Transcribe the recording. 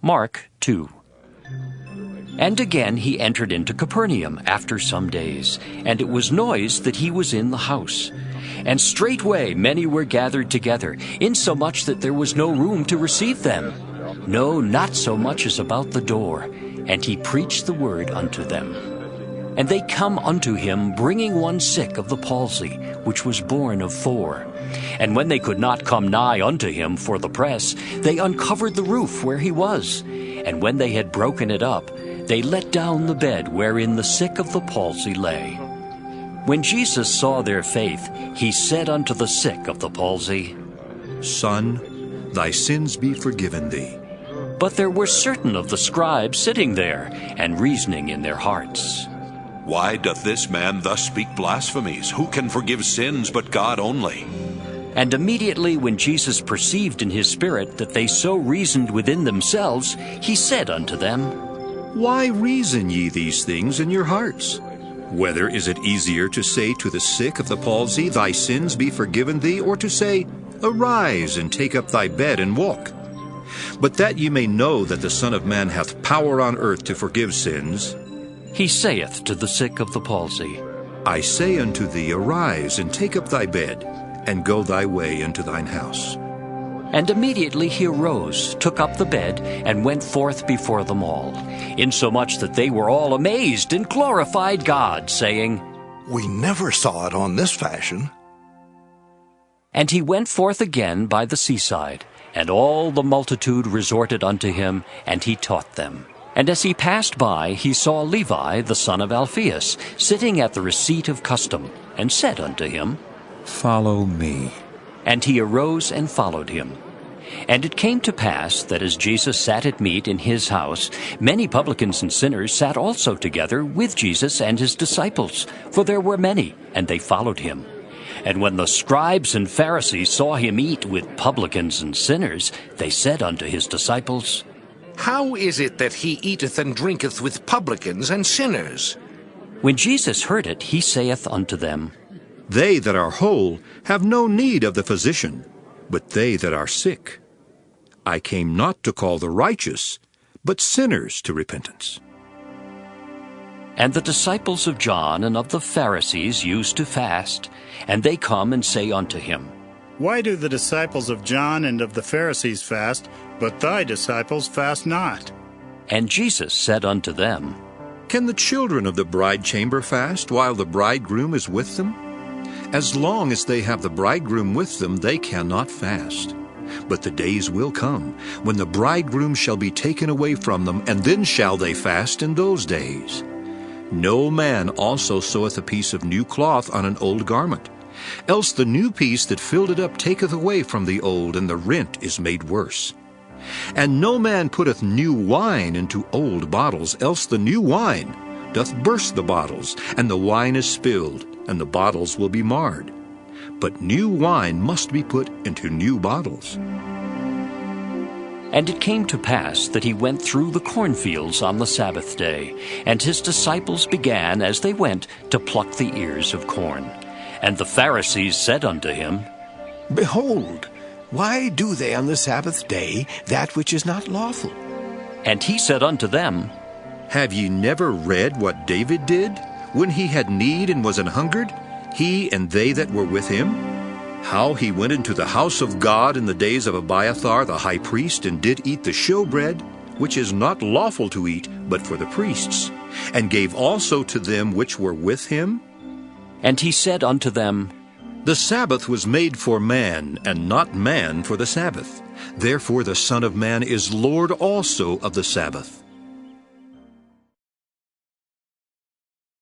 Mark 2. And again he entered into Capernaum after some days, and it was noised that he was in the house. And straightway many were gathered together, insomuch that there was no room to receive them, no, not so much as about the door. And he preached the word unto them. And they come unto him, bringing one sick of the palsy, which was born of 4. And when they could not come nigh unto him for the press, they uncovered the roof where he was. And when they had broken it up, they let down the bed wherein the sick of the palsy lay. When Jesus saw their faith, he said unto the sick of the palsy, Son, thy sins be forgiven thee. But there were certain of the scribes sitting there, and reasoning in their hearts, Why doth this man thus speak blasphemies? Who can forgive sins but God only? And immediately when Jesus perceived in his spirit that they so reasoned within themselves, he said unto them, Why reason ye these things in your hearts? Whether is it easier to say to the sick of the palsy, Thy sins be forgiven thee, or to say, Arise, and take up thy bed, and walk? But that ye may know that the Son of Man hath power on earth to forgive sins, he saith to the sick of the palsy, I say unto thee, Arise, and take up thy bed, and go thy way into thine house. And immediately he arose, took up the bed, and went forth before them all, insomuch that they were all amazed and glorified God, saying, We never saw it on this fashion. And he went forth again by the seaside, and all the multitude resorted unto him, and he taught them. And as he passed by, he saw Levi the son of Alphaeus, sitting at the receipt of custom, and said unto him, Follow me. And he arose and followed him. And it came to pass that as Jesus sat at meat in his house, many publicans and sinners sat also together with Jesus and his disciples, for there were many, and they followed him. And when the scribes and Pharisees saw him eat with publicans and sinners, they said unto his disciples, How is it that he eateth and drinketh with publicans and sinners? When Jesus heard it, he saith unto them, They that are whole have no need of the physician, but they that are sick. I came not to call the righteous, but sinners to repentance. And the disciples of John and of the Pharisees used to fast, and they come and say unto him, Why do the disciples of John and of the Pharisees fast, but thy disciples fast not? And Jesus said unto them, Can the children of the bride chamber fast while the bridegroom is with them? As long as they have the bridegroom with them, they cannot fast. But the days will come, when the bridegroom shall be taken away from them, and then shall they fast in those days. No man also seweth a piece of new cloth on an old garment, else the new piece that filled it up taketh away from the old, and the rent is made worse. And no man putteth new wine into old bottles, else the new wine doth burst the bottles, and the wine is spilled, and the bottles will be marred. But new wine must be put into new bottles. And it came to pass that he went through the cornfields on the Sabbath day, and his disciples began, as they went, to pluck the ears of corn. And the Pharisees said unto him, Behold, why do they on the Sabbath day that which is not lawful? And he said unto them, Have ye never read what David did, when he had need and was an hungered, he and they that were with him? How he went into the house of God in the days of Abiathar the high priest, and did eat the showbread, which is not lawful to eat, but for the priests, and gave also to them which were with him? And he said unto them, The Sabbath was made for man, and not man for the Sabbath. Therefore the Son of Man is Lord also of the Sabbath.